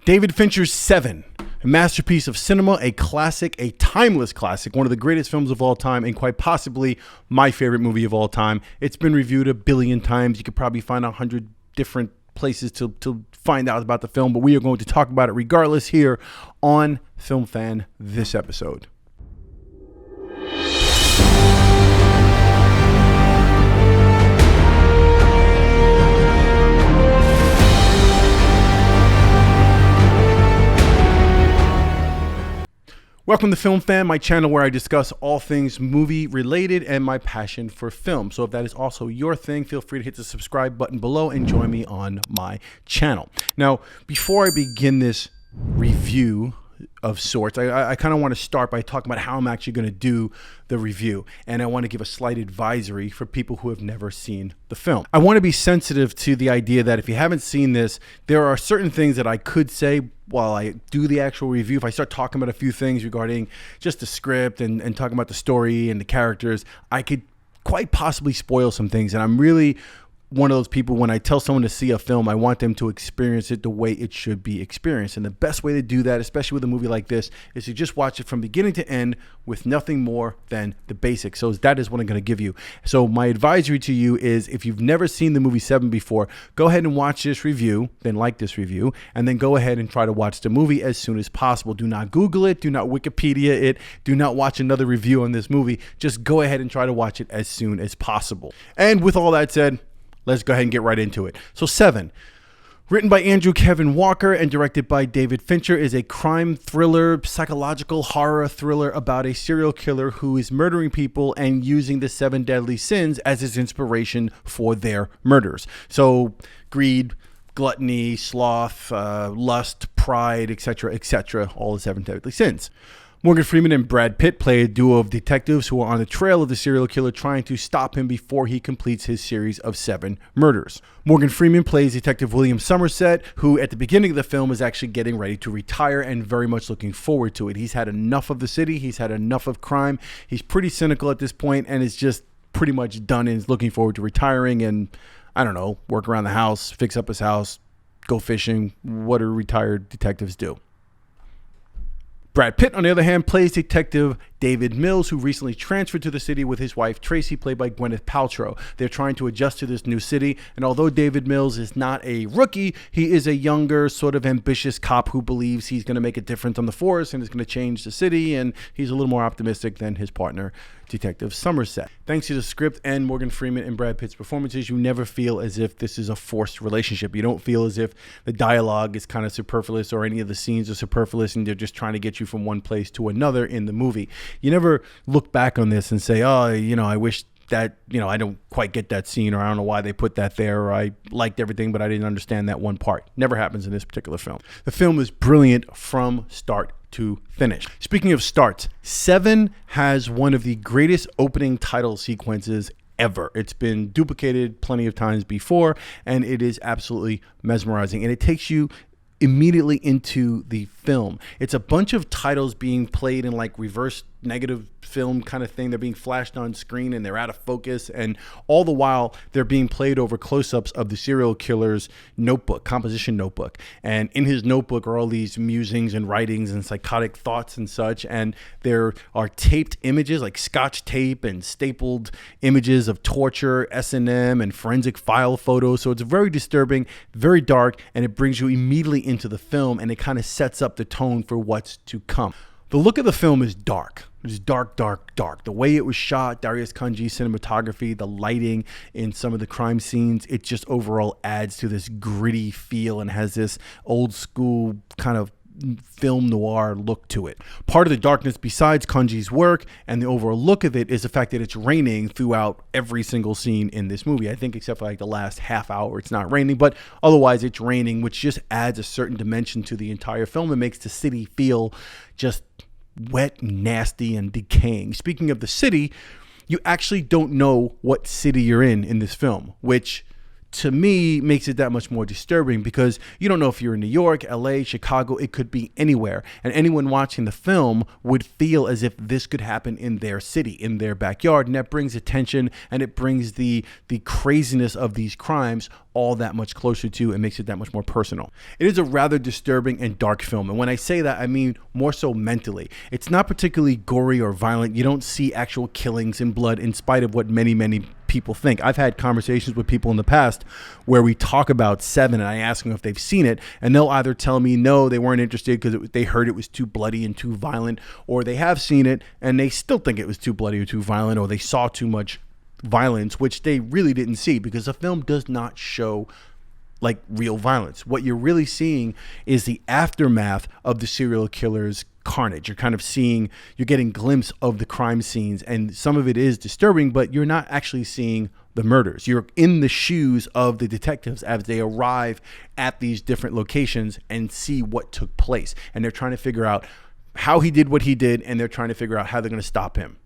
David Fincher's Seven, a masterpiece of cinema, a classic, a timeless classic, one of the greatest films of all time, and quite possibly my favorite movie of all time. It's been reviewed 1 billion times. You could probably find 100 different places to find out about the film, but we are going to talk about it regardless here on Film Fan this episode. Welcome to Film Fan, my channel where I discuss all things movie related and my passion for film. So if that is also your thing, feel free to hit the subscribe button below and join me on my channel. Now, before I begin this review of sorts, I kind of want to start by talking about how I'm actually going to do the review, and I want to give a slight advisory for people who have never seen the film. I want to be sensitive to the idea that if you haven't seen this, there are certain things that I could say while I do the actual review. If I start talking about a few things regarding just the script and talking about the story and the characters, I could quite possibly spoil some things, and I'm really one of those people, when I tell someone to see a film, I want them to experience it the way it should be experienced. And the best way to do that, especially with a movie like this, is to just watch it from beginning to end with nothing more than the basics. So that is what I'm going to give you. So my advisory to you is, if you've never seen the movie Seven before, go ahead and watch this review, then like this review, and then go ahead and try to watch the movie as soon as possible. Do not Google it. Do not Wikipedia it. Do not watch another review on this movie. Just go ahead and try to watch it as soon as possible. And with all that said, let's go ahead and get right into it. So Seven, written by Andrew Kevin Walker and directed by David Fincher, is a crime thriller, psychological horror thriller about a serial killer who is murdering people and using the 7 deadly sins as his inspiration for their murders. So greed, gluttony, sloth, lust, pride, etc., all the 7 deadly sins. Morgan Freeman and Brad Pitt play a duo of detectives who are on the trail of the serial killer, trying to stop him before he completes his series of 7 murders. Morgan Freeman plays Detective William Somerset, who at the beginning of the film is actually getting ready to retire and very much looking forward to it. He's had enough of the city. He's had enough of crime. He's pretty cynical at this point and is just pretty much done and is looking forward to retiring and, I don't know, work around the house, fix up his house, go fishing. What do retired detectives do? Brad Pitt, on the other hand, plays Detective David Mills, who recently transferred to the city with his wife, Tracy, played by Gwyneth Paltrow. They're trying to adjust to this new city, and although David Mills is not a rookie, he is a younger, sort of ambitious cop who believes he's going to make a difference on the force and is going to change the city, and he's a little more optimistic than his partner, Detective Somerset. Thanks to the script and Morgan Freeman and Brad Pitt's performances, you never feel as if this is a forced relationship. You don't feel as if the dialogue is kind of superfluous or any of the scenes are superfluous and they're just trying to get you from one place to another in the movie. You never look back on this and say, oh, I wish that, I don't quite get that scene, or I don't know why they put that there, or I liked everything, but I didn't understand that one part. Never happens in this particular film. The film is brilliant from start to finish. Speaking of starts, Seven has one of the greatest opening title sequences ever. It's been duplicated plenty of times before, and it is absolutely mesmerizing. And it takes you immediately into the film. It's a bunch of titles being played in like reverse negative film kind of thing. They're being flashed on screen and they're out of focus, and all the while they're being played over close-ups of the serial killer's composition notebook. And in his notebook are all these musings and writings and psychotic thoughts and such, and there are taped images, like scotch tape and stapled images of torture, S&M, and forensic file photos. So it's very disturbing, very dark, and it brings you immediately into the film, and it kind of sets up the tone for what's to come. The look of the film is dark. It's dark, dark, dark. The way it was shot, Darius Khondji's cinematography, the lighting in some of the crime scenes, it just overall adds to this gritty feel and has this old school kind of film noir look to it. Part of the darkness, besides Khondji's work and the overall look of it, is the fact that it's raining throughout every single scene in this movie. I think except for like the last half hour it's not raining, but otherwise it's raining, which just adds a certain dimension to the entire film and makes the city feel just wet, nasty, and decaying. Speaking of the city, you actually don't know what city you're in this film, which to me makes it that much more disturbing, because you don't know if you're in New York, LA, Chicago, it could be anywhere. And anyone watching the film would feel as if this could happen in their city, in their backyard. And that brings attention, and it brings the craziness of these crimes all that much closer to, and makes it that much more personal. It is a rather disturbing and dark film. And when I say that, I mean more so mentally. It's not particularly gory or violent. You don't see actual killings and blood, in spite of what many people think. I've had conversations with people in the past where we talk about Seven, and I ask them if they've seen it, and they'll either tell me no, they weren't interested because they heard it was too bloody and too violent, or they have seen it and they still think it was too bloody or too violent, or they saw too much violence, which they really didn't see, because the film does not show like real violence. What you're really seeing is the aftermath of the serial killer's carnage. You're kind of seeing, you're getting a glimpse of the crime scenes, and some of it is disturbing, but you're not actually seeing the murders. You're in the shoes of the detectives as they arrive at these different locations and see what took place. And they're trying to figure out how he did what he did, and they're trying to figure out how they're going to stop him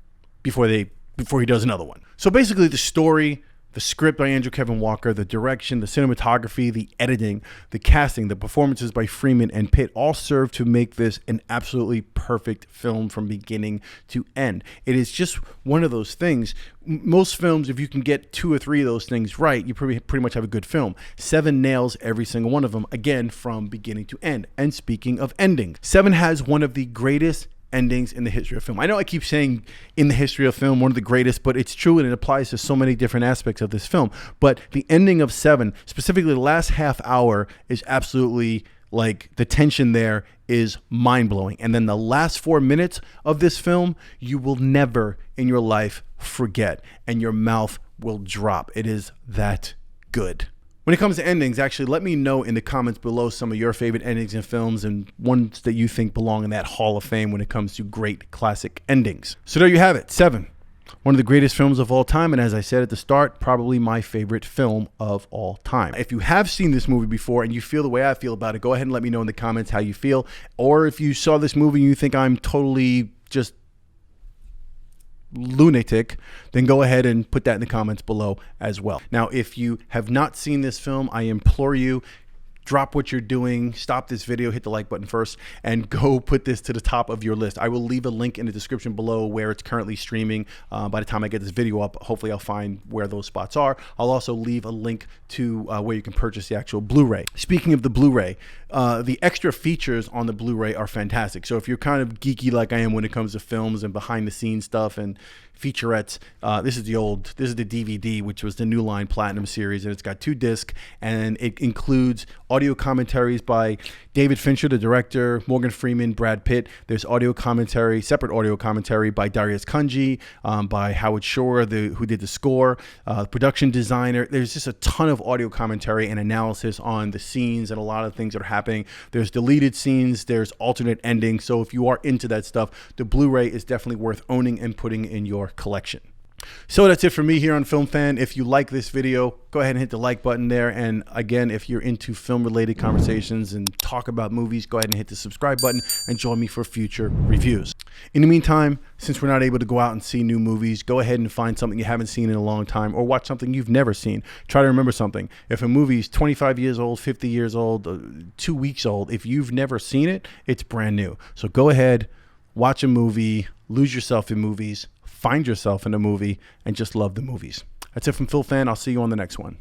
before he does another one. So basically, the story, the script by Andrew Kevin Walker, the direction, the cinematography, the editing, the casting, the performances by Freeman and Pitt all serve to make this an absolutely perfect film from beginning to end. It is just one of those things. Most films, if you can get 2 or 3 of those things right, you pretty much have a good film. Seven nails every single one of them, again, from beginning to end. And speaking of endings, Seven has one of the greatest endings in the history of film. I know I keep saying in the history of film, one of the greatest, but it's true, and it applies to so many different aspects of this film. But the ending of Seven, specifically the last half hour, is absolutely, like, the tension there is mind-blowing. And then the last 4 minutes of this film, you will never in your life forget, and your mouth will drop. It is that good. When it comes to endings, actually, let me know in the comments below some of your favorite endings in films and ones that you think belong in that Hall of Fame when it comes to great classic endings. So there you have it, Seven. One of the greatest films of all time, and as I said at the start, probably my favorite film of all time. If you have seen this movie before and you feel the way I feel about it, go ahead and let me know in the comments how you feel. Or if you saw this movie and you think I'm totally just lunatic, then go ahead and put that in the comments below as well. Now, if you have not seen this film, I implore you, drop what you're doing, stop this video, hit the like button first, and go put this to the top of your list. I will leave a link in the description below where it's currently streaming. By the time I get this video up, hopefully I'll find where those spots are. I'll also leave a link to where you can purchase the actual Blu-ray. Speaking of the Blu-ray, the extra features on the Blu-ray are fantastic. So if you're kind of geeky like I am when it comes to films and behind the scenes stuff and featurettes, this is the DVD, which was the New Line Platinum series, and it's got 2 discs, and it includes audio commentaries by David Fincher, the director, Morgan Freeman, Brad Pitt. There's audio commentary, separate audio commentary by Darius Kunji, by Howard Shore, who did the score, production designer. There's just a ton of audio commentary and analysis on the scenes and a lot of things that are happening. There's deleted scenes, there's alternate endings. So if you are into that stuff, the Blu-ray is definitely worth owning and putting in your collection. So that's it for me here on Film Fan. If you like this video, go ahead and hit the like button there. And again, if you're into film related conversations and talk about movies, go ahead and hit the subscribe button and join me for future reviews. In the meantime, since we're not able to go out and see new movies, go ahead and find something you haven't seen in a long time, or watch something you've never seen. Try to remember something. If a movie's 25 years old, 50 years old, 2 weeks old, if you've never seen it, it's brand new. So go ahead, watch a movie, lose yourself in movies, find yourself in a movie, and just love the movies. That's it from Phil Fan. I'll see you on the next one.